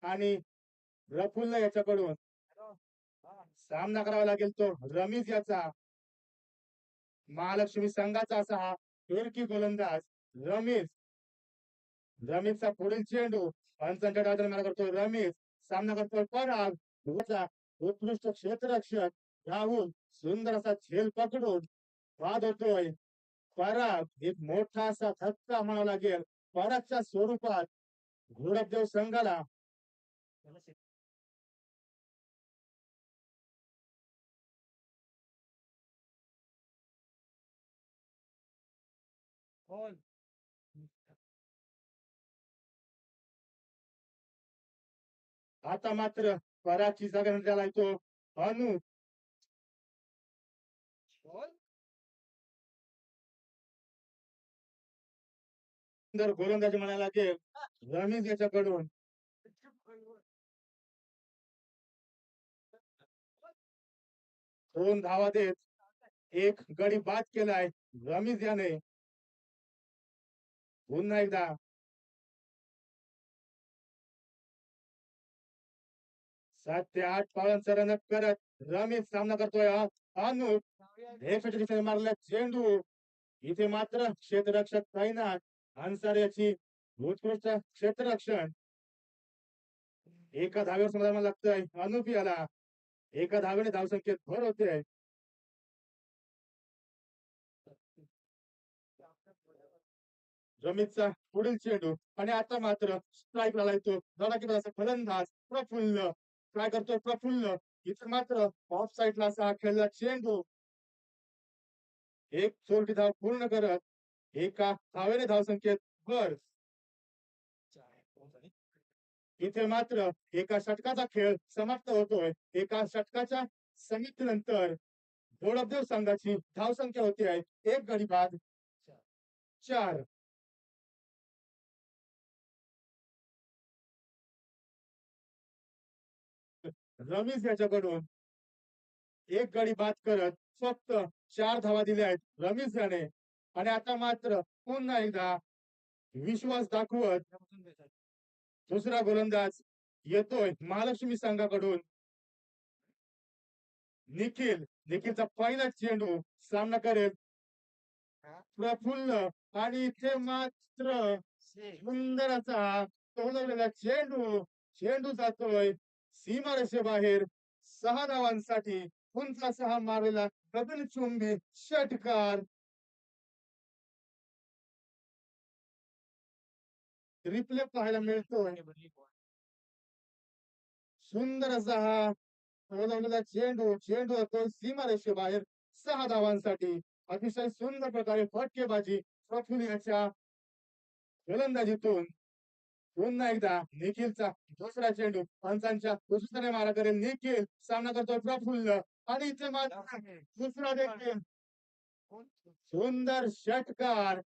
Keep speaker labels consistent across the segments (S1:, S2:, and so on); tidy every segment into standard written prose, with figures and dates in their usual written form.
S1: आणि प्रफुल्ल याच्याकडून सामना करावा लागेल तो रमीज याचा. महालक्ष्मी संघाचा असा हा फिरकी गोलंदाज रमीज. रमीजचा पुढील चेंडू पंचांच्या डावाने मारा करतोय रमीज. सामना करतोय पराग. उत्कृष्ट क्षेत्ररक्षक राहुल सुंदर असा झेल पकडून बाद होतोय पराग. एक मोठा असा धक्का म्हणावा लागेल परागच्या स्वरूपात घोडपदेव संघाला. आता मात्र परागची जागा त्याला येतो अनु. सुंदर गोलंदाजी म्हणायला लागेल रमीज याच्याकडून. दोन धावा देत एक गडी बाद केलाय रमीज याने. पुन्हा एकदा 7 ते 8 पावलांचा रन करत रमीज सामना करतोय अनु. दिशेने मारला चेंडू. इथे मात्र क्षेत्ररक्षक तैनात अन्सार याची उत्कृष्ट क्षेत्ररक्षण. एका धावेवर समाधान लागतंय अनुप याला. एका धावेने धावसंख्येत भर होते. रमीजचा पुढील चेंडू आणि आता मात्र स्ट्राईक ला येतो धडाकेबाज फलंदाज प्रफुल्ल. काय करतोय प्रफुल्ल. इथे मात्र ऑफ साईडला असा हा खेळला चेंडू. एक चोरटी धाव पूर्ण करत एका धावेने धावसंख्येत भर. इथे मात्र एका षटकाचा खेळ समाप्त होतोय. एका षटकाच्या समाप्तीनंतर घोडपदेव संघाची धावसंख्या होती आहे एक गडी बाद 4. रमीज याच्याकडून एक गडी बाद करत फक्त 4 धावा दिल्या आहेत रमीज याने. आणि आता मात्र पुन्हा एकदा विश्वास दाखवत दुसरा गोलंदाज येतोय महालक्ष्मी संघाकडून निखिल. निखिलचा पहिला चेंडू सामना करेल प्रफुल्ल. आणि इथे मात्र सुंदर असा टोलवलेला चेंडू. चेंडू जातोय सीमारेषेबाहेर 6 धावांसाठी. उंच असा हा मारलेला गगनचुंबी षटकार. रिप्ले पाहायला मिळतोय. सुंदर असा हा टोलवलेला चेंडू. चेंडू जातोय सीमारेषेबाहेर 6 धावांसाठी. अतिशय सुंदर प्रकारे फटकेबाजी प्रफुल्ल याच्या गोलंदाजीतून. पुन्हा एकदा निखिलचा दुसरा चेंडू पंचांच्या दुसऱ्याने मारा करेल निखिल. सामना करतोय प्रफुल्ल आणि इथे मात्र दुसरा देखील सुंदर षटकार.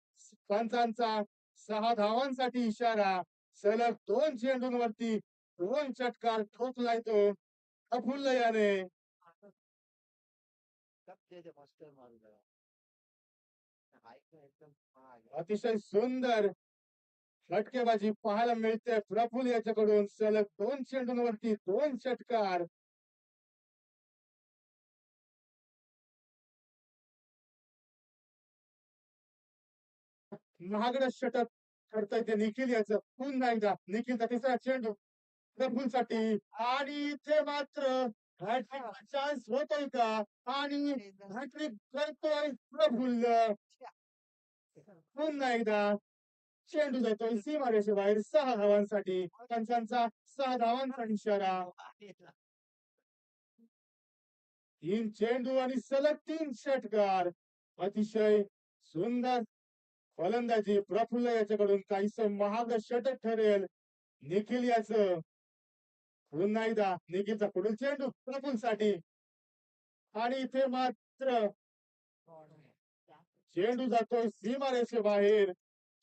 S1: पंचांचा 6 धावांसाठी इशारा. सलग 2 चेंडूंवरती 2 षटकार ठोकलाय तो प्रफुल्ल याने. अतिशय सुंदर फटकेबाजी पाहायला मिळते प्रफुल्ल याच्याकडून. सलग 2 चेंडूंवरती 2 षटकार. महागडं षटक करताय ते निखिल याचं. पुन्हा एकदा निखिलचा तिसरा चेंडू प्रफुल्ल साठी. आणि इथे मात्र हॅट्रिक चान्स होतोय का. आणि हॅट्रिक करतोय प्रफुल्ल. पुन्हा एकदा चेंडू जातोय सीमारेषेबाहेर 6 धावांसाठी. पंचांचा 6 धावांचा इशारा. 3 चेंडू आणि सलग 3 षटकार. अतिशय सुंदर फलंदाजी प्रफुल्ल याच्याकडून. काहीस महाग षटक ठरेल निखिल याचं. पुन्हा एकदा निखिलचा पुढील चेंडू प्रफुल्ल साठी. आणि इथे मात्र चेंडू जातोय सीमारेषेबाहेर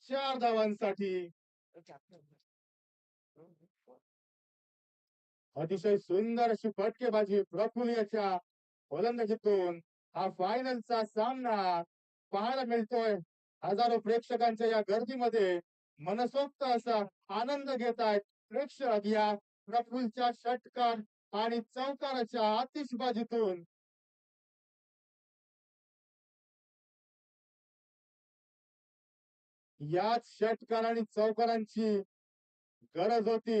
S1: 4 धावांसाठी. अतिशय सुंदर अशी फटकेबाजी प्रफुल्ल याच्या फलंदाजीतून. हा फायनलचा सामना पाहायला मिळतोय. हजारो प्रेक्षकांच्या या गर्दीमध्ये मनसोक्त असा आनंद घेत आहेत प्रेक्षक या प्रफुल्लच्या षटकार आणि चौकाराच्या आतिषबाजीतून याच षटकार आणि चौकारांची गरज होती.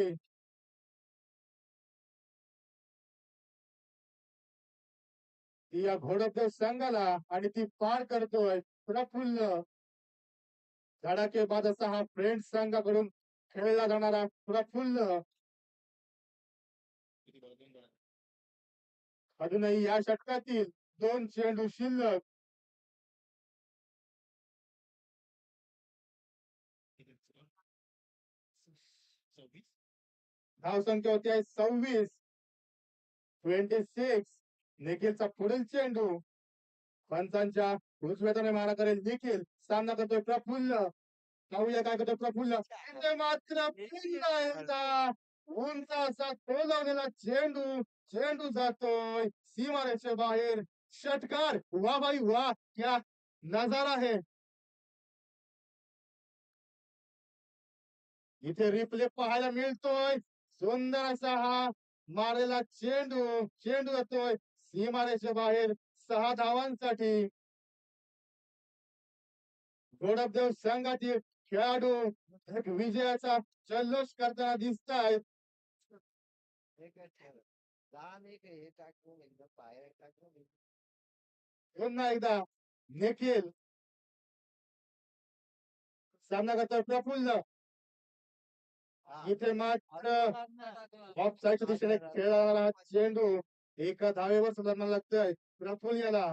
S1: ती या घोडदव संघाला आणि ती पार करतोय प्रफुल्ल. धडाकेबाज असा हा फ्रेंड्स संघाकडून खेळला जाणारा प्रफुल्ल अजूनही या षटकातील 2 चेंडू शिल्लक. धावसंख्या होती आहे 26. निखिलचा पुढील चेंडू पंचांच्या उजव्याने मारा करेल निखिल. सामना करतोय प्रफुल्ल. पाहूया काय करतोय प्रफुल्ल. इथे मात्र पुन्हा एकदा उंच असा टोलवलेला चेंडू. चेंडू जातोय सीमारेषे बाहेर. षटकार. वा भाई वा, क्या नजारा है. इथे रिप्ले पाहायला मिळतोय. सुंदर असा हा मारलेला चेंडू. चेंडू येतोय सीमारेषे बाहेर 6 धावांसाठी. घोडपदेव संघातील खेळाडू एक विजयाचा जल्लोष करताना दिसत आहेत. पुन्हा एकदा निखिल. सामना करतोय प्रफुल्ल. इथे मात्र ऑफ साईडच्या दिशेने खेळला चेंडू एका धावेवर सुधारणा लागतोय प्रफुल्ल याला.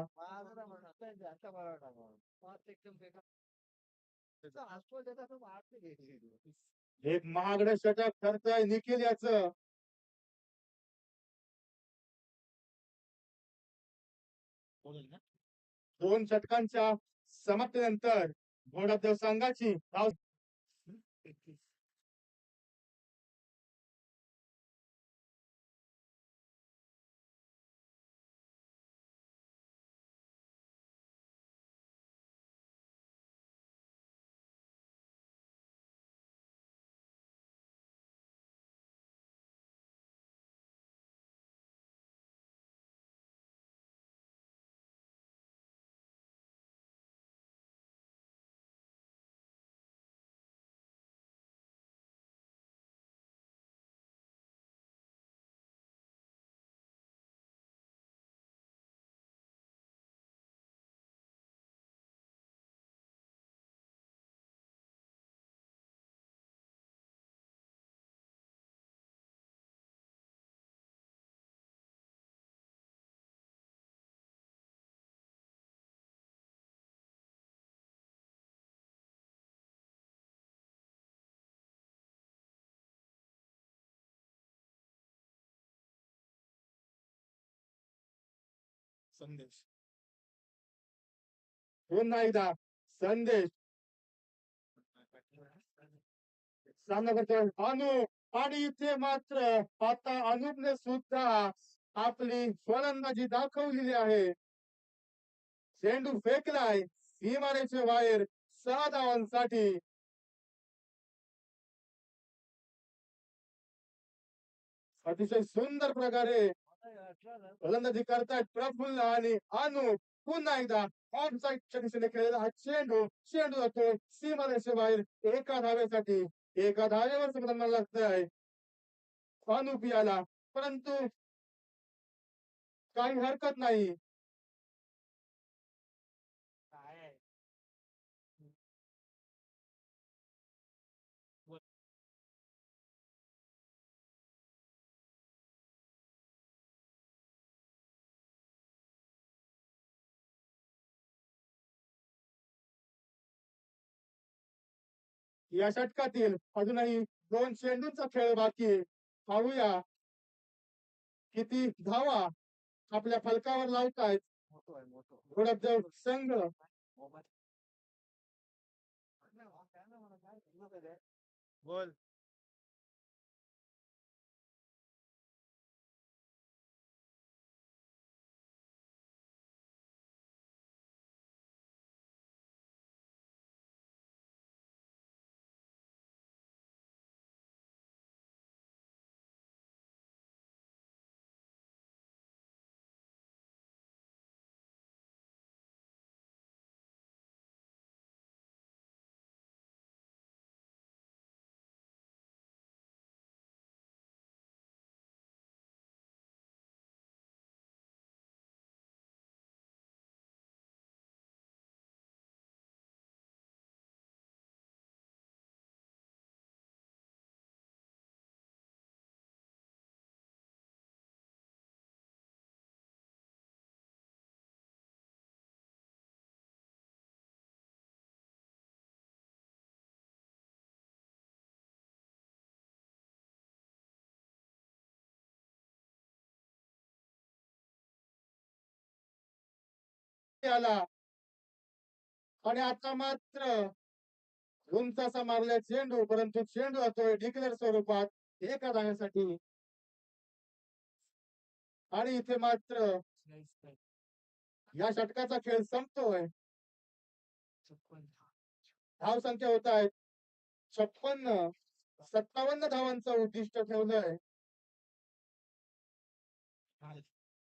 S1: एक महागडे षटक ठरतंय निखिल याचं. दोन षटकांच्या समाप्तीनंतर घोडपदेव संघाची धाव संदेश. पुन्हा एकदा संदेश. सामना करतोय अनुप. आणि इथे मात्र आता अनुपने सुद्धा आपली फलंदाजी दाखवलेली आहे. चेंडू फेकलाय सीमारेषे बाहेर 6 धावांसाठी. अतिशय सुंदर प्रकारे फलंदाजी करतायत प्रफुल्ल आणि अनुप. पुन्हा एकदा ऑफ साईडच्या दिशेने खेळलेला हा चेंडू. चेंडू जातोय सीमारेषे बाहेर एका धावेसाठी. एका धावेवर सुधारणा लागतंय अनुप याला. परंतु काही हरकत नाही. या षटकातील अजूनही 2 चेंडूंचा खेळ बाकी. पाहूया किती धावा आपल्या फलकावर लावतायत घोडपदेव संघ. बोल. वरती आला आणि आता मात्र उंच असा मारलाय चेंडू, परंतु चेंडू जातोय डिक्लेअर स्वरूपात एका धाव्यासाठी. आणि इथे मात्र या षटकाचा खेळ संपतोय. धाव संख्या होत आहेत 56. 57 धावांचं उद्दिष्ट ठेवलंय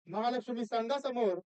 S1: महालक्ष्मी संघासमोर.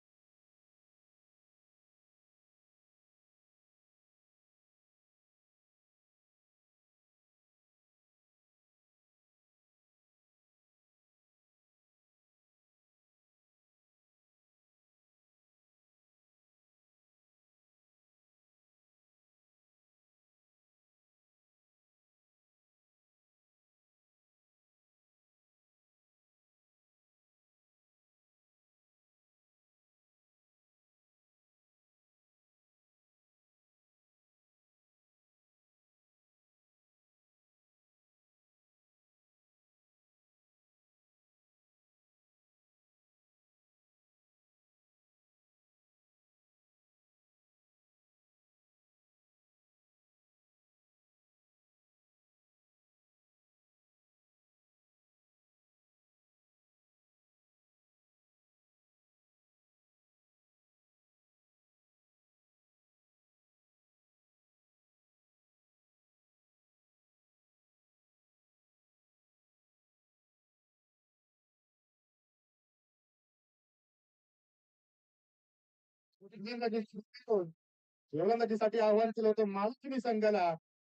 S1: गोलंदाजीसाठी आव्हान केलं होतं महालक्ष्मी संघाला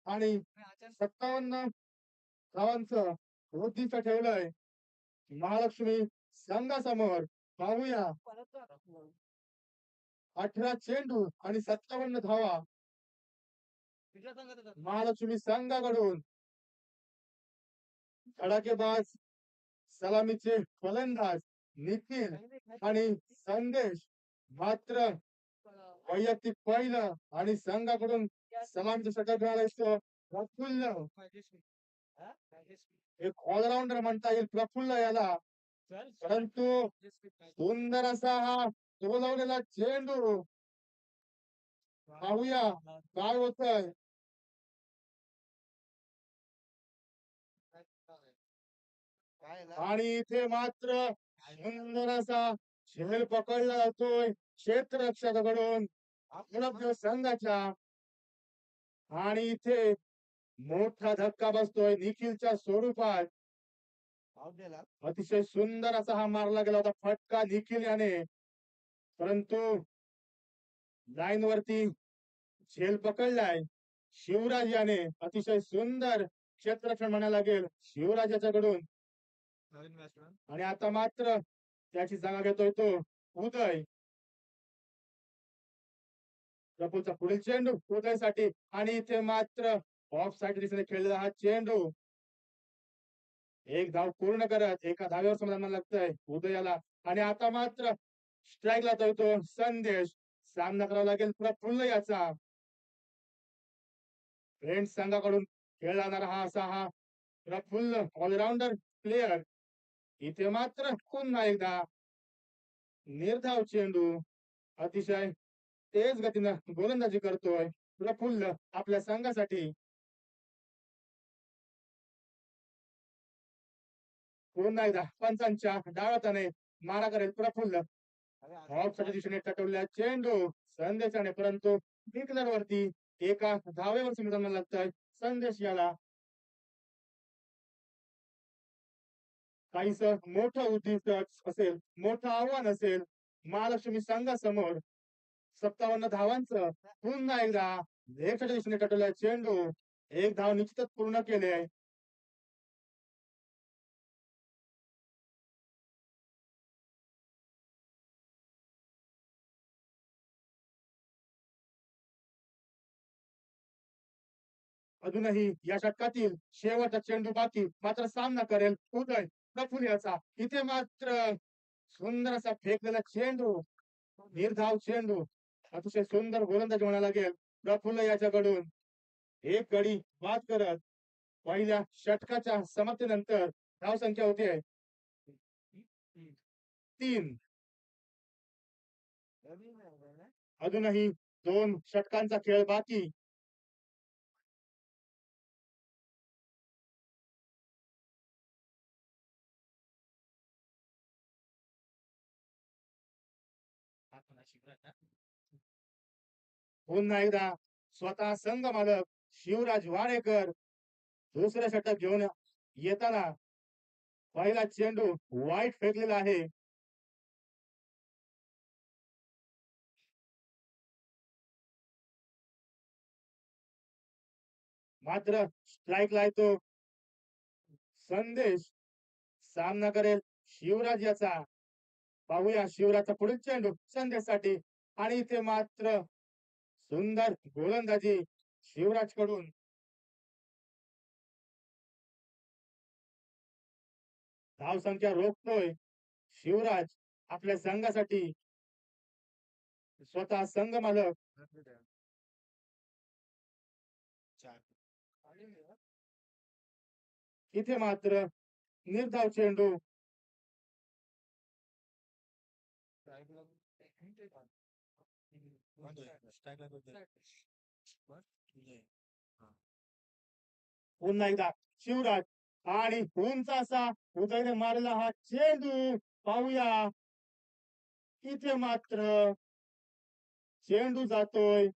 S1: आणि 57 धावांचं उद्दिष्ट ठेवलंय महालक्ष्मी संघासमोर. पाहूया 18 चेंडू आणि 57 धावा महालक्ष्मी संघाकडून. धडाकेबाज सलामीचे फलंदाज निखिल आणि संदेश मात्र वैयक्तिक पहिलं आणि संघाकडून सलामीचं षटक मिळालं. प्रफुल्ल एक ऑलराऊंडर म्हणता येईल प्रफुल्ल याला, परंतु सुंदर असा हा टोलवलेला चेंडू. पाहूया काय होतंय. आणि इथे मात्र सुंदर असा झेल पकडला जातोय क्षेत्ररक्षकाकडून आपल्या संघाच्या. आणि इथे मोठा धक्का बसतोय निखिलच्या स्वरूपात. अतिशय सुंदर असा हा मारला गेला होता फटका निखिल याने, परंतु लाईन वरती झेल पकडलाय शिवराज याने. अतिशय सुंदर क्षेत्ररक्षण म्हणायला लागेल शिवराज याच्याकडून. आणि आता मात्र त्याची जागा घेतोय तो उदय. प्रफुलचा पुढील चेंडू उदयसाठी आणि इथे मात्र ऑफ साईड दिशेने खेळलेला हा चेंडू. एक धाव पूर्ण करत एका धाव्यावर समाधान लागतंय उदयाला. आणि आता मात्र स्ट्राईक लावतोय तो संदेश. सामना करावा लागेल प्रफुल्ल याचा. फ्रेंड्स संघाकडून खेळला जाणारा हा असा हा प्रफुल्ल ऑलराऊंडर प्लेयर. इथे मात्र पुन्हा एकदा निर्धाव चेंडू. अतिशय तेज गतीनं गोलंदाजी करतोय प्रफुल्ल आपल्या संघासाठी. पुन्हा एकदा पंचांच्या डावाताने मारा करेल प्रफुल्ल. ऑफच्या दिशेने टकवलेला चेंडू संदेशाने, परंतु डिक्लेअर वरती एका धावेवर समाधान लागतंय संदेश याला. काहीस मोठं उद्दिष्ट असेल, मोठं आव्हान असेल महालक्ष्मी संघासमोर. 57 धावांचं पुन्हा एकदा लेफ्टच्या दिशेने टकवलेला चेंडू. एक धाव निश्चितच पूर्ण केले. अजूनही या षटकातील शेवटचा चेंडू बाकी, मात्र सामना करेल उदय प्रफुल्ल याचा. इथे मात्र सुंदर असा फेकलेला चेंडू, निर्धाव चेंडू. अतिशय सुंदर गोलंदाजी म्हणायला लागेल प्रफुल्ल याच्याकडून. एक गडी बाद करत पहिल्या षटकाच्या समाप्तीनंतर धाव संख्या होते 3. अजूनही 2 षटकांचा खेळ बाकी. पुन्हा एकदा स्वतः संघ मालक शिवराज वाडेकर दुसरे षटक घेऊन येताना पहिला चेंडू वाईट फेकलेला आहे. मात्र स्ट्राईकला येतो संदेश. सामना करेल शिवराज याचा. पाहूया शिवराजचा पुढील चेंडू संदेशसाठी आणि इथे मात्र सुंदर गोलंदाजी शिवराज कडून. धाव संख्या रोखतोय शिवराज आपल्या संघासाठी. स्वतः संघ मालक. इथे मात्र निर्धाव चेंडू. पुन्हा एकदा शिवराज आणि उंच असा उदयने मारला हा चेंडू. पाहूया इथे मात्र चेंडू जातोय.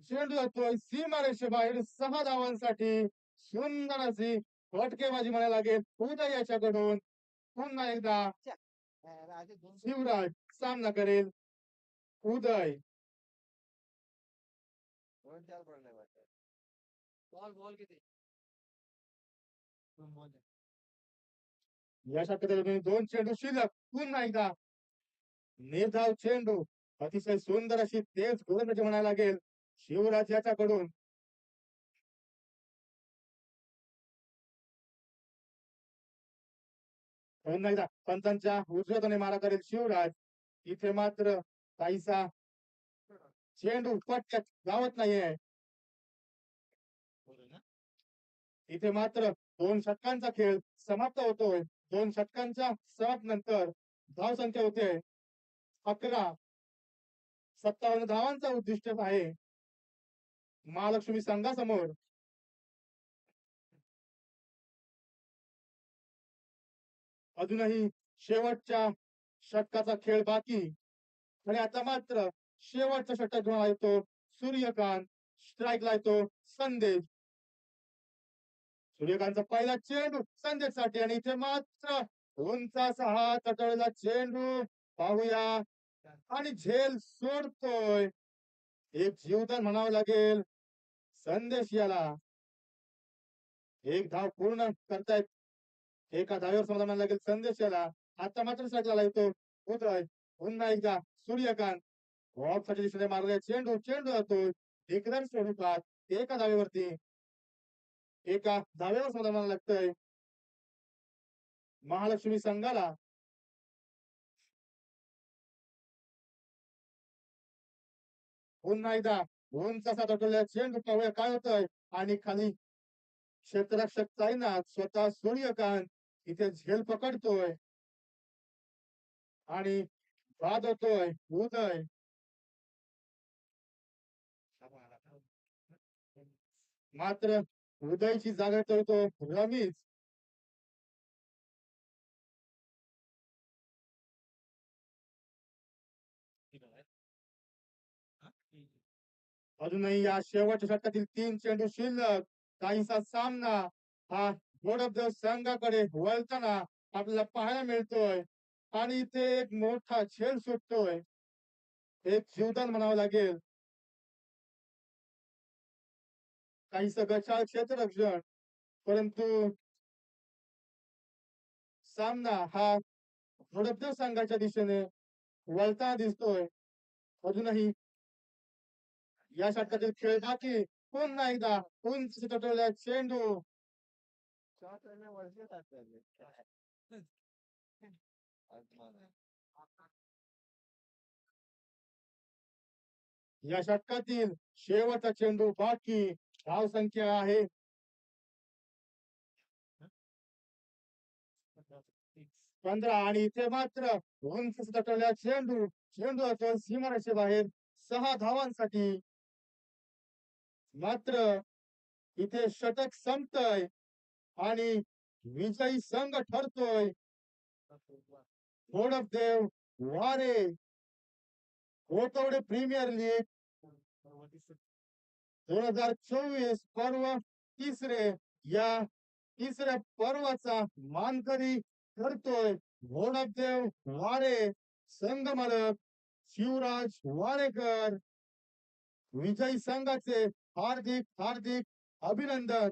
S1: चेंडू जातोय सीमारेषेबाहेर 6 धावांसाठी. सुंदर अशी फटकेबाजी म्हणायला लागेल उदय याच्याकडून. पुन्हा एकदा शिवराज सामना करेल उदय. या षटकात 2 चेंडू शिल्लक. पुन्हा एकदा निर्धाव चेंडू. अतिशय सुंदर अशी तेज गोलंदाजी म्हणायला लागेल शिवराज याच्याकडून. पुन्हा एकदा पंचांच्या उजव्याने मारा करेल शिवराज. इथे मात्र काहीसा चेंडू पटक्यात गावत नाहीये. इथे मात्र 2 षटकांचा खेळ समाप्त होतोय. 2 षटकांच्या समाप्त नंतर धाव संख्या होते 11. 57 धावांचा उद्दिष्ट आहे महालक्ष्मी संघासमोर. अजूनही शेवटच्या षटकाचा खेळ बाकी आणि आता मात्र शेवटचा षटक घेऊन येतो सूर्यकांत. स्ट्राईकला येतो संदेश. सूर्यकांतचा पहिला चेंडू संदेशसाठी आणि इथे मात्र उंच असा हात तटवलेला चेंडू. पाहूया आणि झेल सोडतोय. एक जीवदान म्हणावं लागेल संदेश याला. एक धाव पूर्ण करतायत. एका धावेवर समजा म्हणायला लागेल संदेश याला. आता मात्र स्ट्राईकला येतो उदय. पुन्हा एकदा सूर्यकांत बॉक्सच्या दिशेने मारले चेंडू. चेंडू जातोय दिग्दर्श स्वरूपात एका धावेवरती. एका धावेवर समजा म्हणायला लागतंय महालक्ष्मी संघाला. पुन्हा एकदा उंच असा तटवलेला चेंडू. पाहूया काय होतंय. आणि खाली क्षेत्ररक्षक साईनाथ स्वतः सूर्यकांत इथे झेल पकडतोय आणि बाद होतोय उदय. मात्र उदयची जागा तो रमीज. अजूनही या शेवटच्या षटकातील 3 चेंडू शिल्लक. काहीसा सामना हा गोडबदेव संघाकडे वळताना आपल्याला पाहायला मिळतोय आणि इथे एक मोठा झेल सुटतोय. एक जीवदान म्हणावं लागेल. काहीसं गचाळ क्षेत्ररक्षण परंतु सामना हा गोडबदेव संघाच्या दिशेने वळताना दिसतोय. अजूनही या षटकातील खेळ बाकी. पुन्हा एकदा उंच तटवलेला चेंडू. या षटकातील शेवटचा चेंडू बाकी. धाव संख्या आहे 15 आणि इथे मात्र उंच तटलेला चेंडू चेंडू असेल सीमारेषे बाहेर 6 धावांसाठी. मात्र इथे षटक संपतय आणि विजयी संघ ठरतोय देव वारे. कोथवडे प्रीमियर लीग 2024 पर्व तिसरे. या तिसऱ्या पर्वाचा मानकरी ठरतोय देव वारे. संघ मालक शिवराज वारेकर. विजयी संघाचे हार्दिक हार्दिक अभिनंदन.